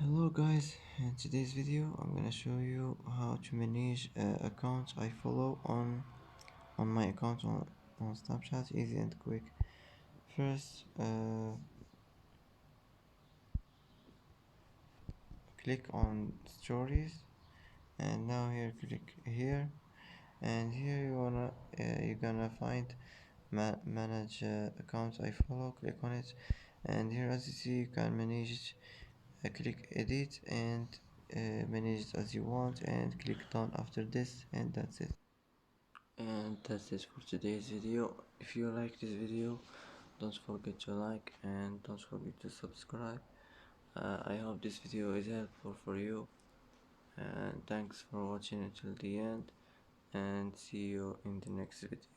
Hello guys, in today's video I'm gonna show you how to manage accounts I follow on my account on Snapchat, easy and quick. First, click on stories, and now here click here, and here you're gonna find manage accounts I follow. Click on it, and here as you see you can manage it. Click edit and manage it as you want, and click done after this, and that's it. And that's it for today's video. If you like this video, don't forget to like and don't forget to subscribe. I hope this video is helpful for you, and thanks for watching until the end, and see you in the next video.